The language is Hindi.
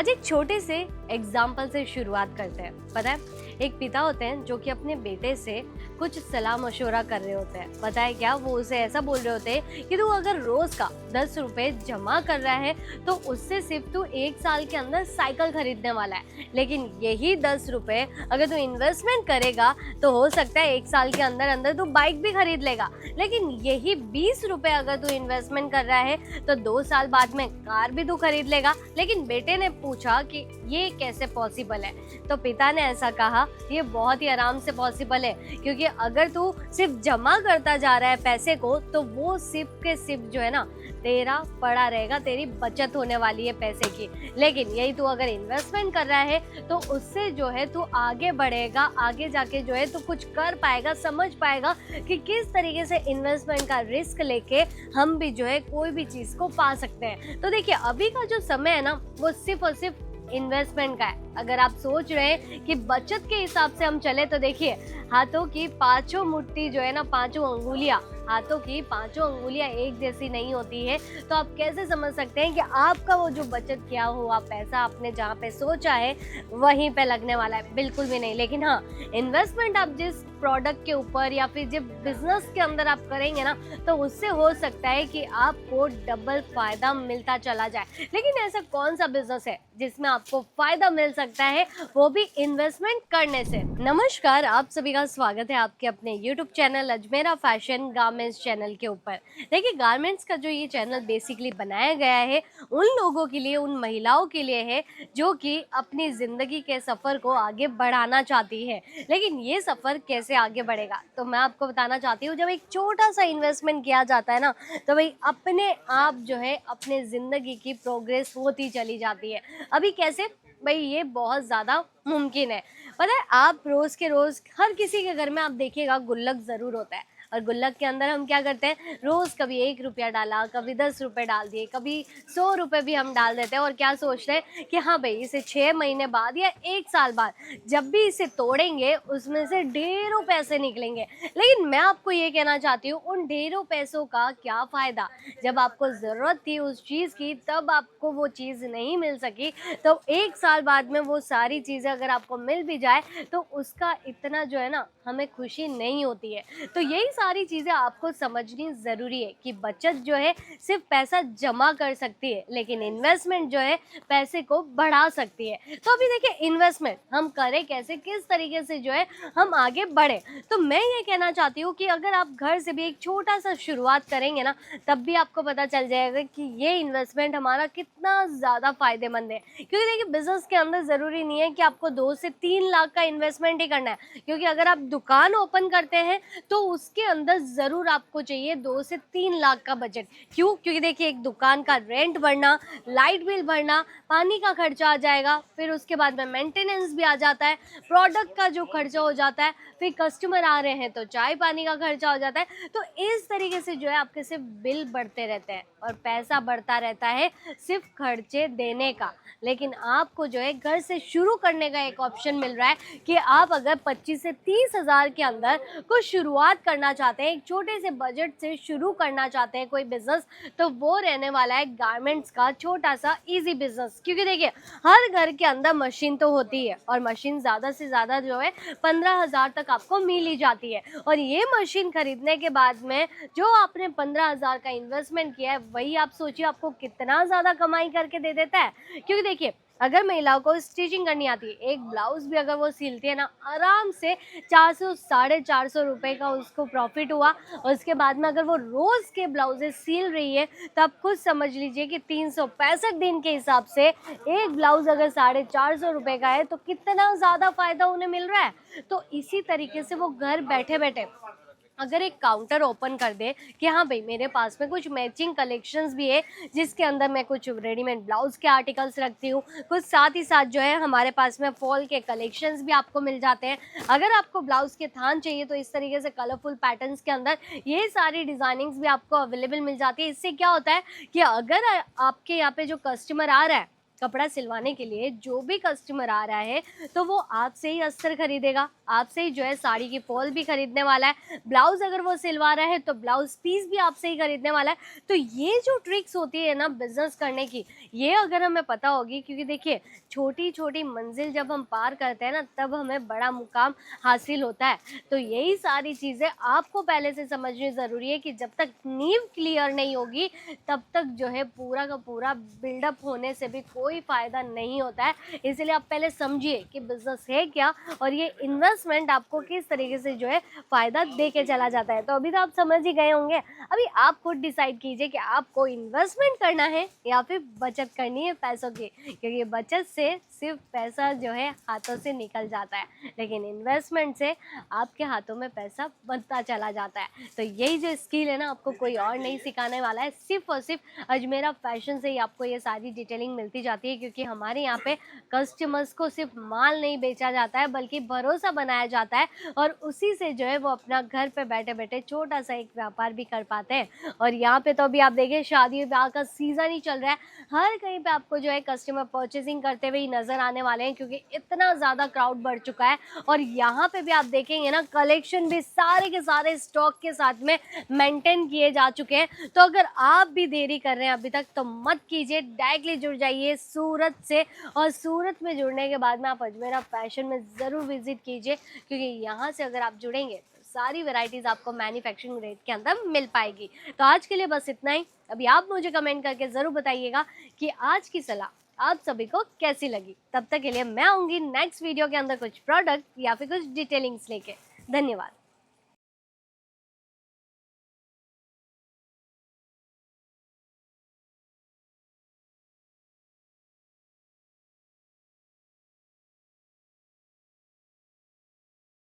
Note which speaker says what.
Speaker 1: आज एक छोटे से एग्जाम्पल से शुरुआत करते हैं। पता है, एक पिता होते हैं जो कि अपने बेटे से कुछ सलाह मशवरा कर रहे होते हैं। पता है क्या, वो उसे ऐसा बोल रहे होते हैं कि तू अगर रोज का 10 रुपए जमा कर रहा है तो उससे सिर्फ तू 1 साल के अंदर साइकिल खरीदने वाला है, लेकिन यही 10 रुपए अगर तू इन्वेस्टमेंट करेगा तो हो सकता है 1 साल के अंदर अंदर तू बाइक भी खरीद लेगा। लेकिन यही 20 रुपए अगर तू इन्वेस्टमेंट कर रहा है तो 2 साल बाद में कार भी तू खरीद लेगा। लेकिन बेटे ने पूछा कि ये कैसे पॉसिबल है, तो पिता ने ऐसा कहा, ये बहुत ही आराम से पॉसिबल है, क्योंकि अगर तू सिर्फ जमा करता जा रहा है पैसे को तो वो सिर्फ के सिर्फ जो है ना तेरा पड़ा रहेगा, तेरी बचत होने वाली है पैसे की। लेकिन यही तू अगर इन्वेस्टमेंट कर रहा है तो उससे जो है तू आगे बढ़ेगा, आगे जाके जो है तू कुछ कर पाएगा, समझ पाएगा कि किस तरीके से इन्वेस्टमेंट का रिस्क लेके हम भी जो है कोई भी चीज को पा सकते हैं। तो देखिए, अभी का जो समय है ना वो सिर्फ और सिर्फ इन्वेस्टमेंट का है। अगर आप सोच रहे हैं कि बचत के हिसाब से हम चले तो देखिए, हाथों की पांचों मुट्ठी जो है ना, पांचों अंगुलियां, हाथों की पांचों अंगुलियां एक जैसी नहीं होती है। तो आप कैसे समझ सकते हैं कि आपका वो जो बचत किया हुआ पैसा आपने जहाँ पे सोचा है वहीं पे लगने वाला है? बिल्कुल भी नहीं। लेकिन हाँ, इन्वेस्टमेंट आप जिस प्रोडक्ट के ऊपर या फिर जब बिजनेस के अंदर आप करेंगे ना तो उससे हो सकता है कि आपको डबल फायदा मिलता चला जाए। लेकिन ऐसा कौन सा बिजनेस है जिसमें आपको फायदा मिल सकता है, वो भी इन्वेस्टमेंट करने से? नमस्कार, आप सभी का स्वागत है आपके अपने YouTube channel Ajmera fashion garments channel के ऊपर। देखिए, गारमेंट्स का जो ये चैनल बेसिकली बनाया गया है उन लोगों के लिए, उन महिलाओं के लिए है जो कि अपनी जिंदगी के सफर को आगे बढ़ाना चाहती है। लेकिन ये सफर कैसे आगे बढ़ेगा, तो मैं आपको बताना चाहती हूँ। जब एक छोटा सा इन्वेस्टमेंट किया जाता है ना तो भाई अपने आप जो है अपने जिंदगी की प्रोग्रेस होती चली जाती है। अभी कैसे भाई, ये बहुत ज़्यादा मुमकिन है। पता है, आप रोज़ के रोज़ हर किसी के घर में आप देखिएगा गुल्लक ज़रूर होता है, और गुल्लक के अंदर हम क्या करते हैं, रोज़ कभी 1 रुपया डाला, कभी 10 रुपये डाल दिए, कभी 100 रुपये भी हम डाल देते हैं और क्या सोचते हैं कि हाँ भाई, इसे 6 महीने बाद या 1 साल बाद जब भी इसे तोड़ेंगे उसमें से ढेरों पैसे निकलेंगे। लेकिन मैं आपको ये कहना चाहती हूँ, उन ढेरों पैसों का क्या फ़ायदा जब आपको ज़रूरत थी उस चीज़ की तब आपको वो चीज़ नहीं मिल सकी। तो 1 साल बाद में वो सारी चीज़ें अगर आपको मिल भी जाए तो उसका इतना जो है ना हमें खुशी नहीं होती है। तो यही सारी चीज़ें आपको समझनी ज़रूरी है कि बचत जो है सिर्फ पैसा जमा कर सकती है, लेकिन इन्वेस्टमेंट जो है पैसे को बढ़ा सकती है। तो अभी देखिए, इन्वेस्टमेंट हम करें कैसे, किस तरीके से जो है हम आगे बढ़े। तो मैं ये कहना चाहती हूँ कि अगर आप घर से भी एक छोटा सा शुरुआत करेंगे ना तब भी आपको पता चल जाएगा कि ये इन्वेस्टमेंट हमारा कितना ज़्यादा फायदेमंद है। क्योंकि देखिए, बिजनेस के अंदर ज़रूरी नहीं है कि आपको 2 से 3 लाख का इन्वेस्टमेंट ही करना है। क्योंकि अगर आप दुकान ओपन करते हैं तो उसके अंदर ज़रूर आपको चाहिए 2 से 3 लाख का बजट। क्यों? क्योंकि देखिए, एक दुकान का रेंट भरना, लाइट बिल भरना, पानी का खर्चा आ जाएगा, फिर उसके बाद में मेंटेनेंस भी आ जाता है, प्रोडक्ट का जो खर्चा हो जाता है, फिर कस्टमर आ रहे हैं तो चाय पानी का खर्चा हो जाता है। तो इस तरीके से जो है आपके सिर्फ बिल बढ़ते रहते हैं और पैसा बढ़ता रहता है सिर्फ खर्चे देने का। लेकिन आपको जो है घर से शुरू करने का एक ऑप्शन मिल रहा है कि आप अगर 25 से 30 हज़ार के अंदर कुछ शुरुआत करना चाहते हैं, एक छोटे से बजट से शुरू करना चाहते हैं कोई बिजनेस, तो वो रहने वाला है गारमेंट्स का छोटा सा इजी बिजनेस। क्योंकि देखिए, हर घर के अंदर मशीन तो होती है और मशीन ज़्यादा से ज़्यादा जो है 15,000 तक आपको मिल ही जाती है। और ये मशीन खरीदने के बाद में जो आपने 15,000 का इन्वेस्टमेंट किया है वही आप सोचिए आपको कितना ज़्यादा कमाई करके दे देता है। क्योंकि देखिए, अगर महिलाओं को स्टिचिंग करनी आती है, एक ब्लाउज भी अगर वो सिलती है ना, आराम से 400 साढ़े 400 रुपये का उसको प्रॉफिट हुआ। और उसके बाद में अगर वो रोज़ के ब्लाउजेस सिल रही है तो आप खुद समझ लीजिए कि 365 दिन के हिसाब से एक ब्लाउज अगर 450 रुपये का है तो कितना ज़्यादा फायदा उन्हें मिल रहा है। तो इसी तरीके से वो घर बैठे बैठे अगर एक काउंटर ओपन कर दे कि हाँ भाई, मेरे पास में कुछ मैचिंग कलेक्शंस भी है जिसके अंदर मैं कुछ रेडीमेड ब्लाउज के आर्टिकल्स रखती हूँ, कुछ साथ ही साथ जो है हमारे पास में फॉल के कलेक्शंस भी आपको मिल जाते हैं। अगर आपको ब्लाउज के थान चाहिए तो इस तरीके से कलरफुल पैटर्न्स के अंदर ये सारी डिजाइनिंग्स भी आपको अवेलेबल मिल जाती है। इससे क्या होता है कि अगर आपके यहाँ पे जो कस्टमर आ रहा है कपड़ा सिलवाने के लिए जो भी कस्टमर आ रहा है तो वो आपसे ही अस्तर खरीदेगा, आपसे ही जो है साड़ी की फॉल भी खरीदने वाला है, ब्लाउज अगर वो सिलवा रहा है तो ब्लाउज पीस भी आपसे ही खरीदने वाला है। तो ये जो ट्रिक्स होती है ना बिजनेस करने की, ये अगर हमें पता होगी, क्योंकि देखिए छोटी छोटी मंजिल जब हम पार करते हैं ना तब हमें बड़ा मुकाम हासिल होता है। तो यही सारी चीज़ें आपको पहले से समझनी ज़रूरी है कि जब तक नींव क्लियर नहीं होगी तब तक जो है पूरा का पूरा बिल्डअप होने से भी कोई फ़ायदा नहीं होता है। इसलिए आप पहले समझिए कि बिज़नेस है क्या और ये इन्वेस्टमेंट आपको किस तरीके से जो है फ़ायदा दे के चला जाता है। तो अभी तो आप समझ ही गए होंगे, अभी आप खुद डिसाइड कीजिए कि आपको इन्वेस्टमेंट करना है या फिर बचत करनी है पैसों की, क्योंकि बचत से सिर्फ पैसा जो है हाथों से निकल जाता है, लेकिन इन्वेस्टमेंट से आपके हाथों में पैसा बनता चला जाता है। तो यही जो स्किल है ना आपको कोई और नहीं सिखाने वाला है, सिर्फ और सिर्फ अजमेरा फैशन से ही आपको ये सारी डिटेलिंग मिलती जाती है, क्योंकि हमारे यहाँ पे कस्टमर्स को सिर्फ माल नहीं बेचा जाता है बल्कि भरोसा बनाया जाता है, और उसी से जो है वो अपना घर पे बैठे बैठे छोटा सा एक व्यापार भी कर पाते हैं। और यहाँ पे तो अभी आप देखिए शादी ब्याह का सीजन ही चल रहा है, हर कहीं पे आपको जो है कस्टमर परचेसिंग करते हुए ही नजर आने वाले हैं, क्योंकि इतना ज़्यादा क्राउड बढ़ चुका है। और यहाँ पे भी आप देखेंगे ना कलेक्शन भी सारे के सारे स्टॉक के साथ में मेंटेन किए जा चुके हैं। तो अगर आप भी देरी कर रहे हैं अभी तक तो मत कीजिए, डायरेक्टली जुड़ जाइए सूरत से, और सूरत में जुड़ने के बाद में आप अजमेरा फैशन में ज़रूर विजिट कीजिए, क्योंकि यहाँ से अगर आप जुड़ेंगे तो सारी वैरायटीज़ आपको मैन्युफैक्चरिंग रेट के अंदर मिल पाएगी। तो आज के लिए बस इतना ही। अभी आप मुझे कमेंट करके ज़रूर बताइएगा कि आज की सलाह आप सभी को कैसी लगी। तब तक के लिए मैं आऊँगी नेक्स्ट वीडियो के अंदर कुछ प्रोडक्ट या फिर कुछ डिटेलिंग्स लेके। धन्यवाद।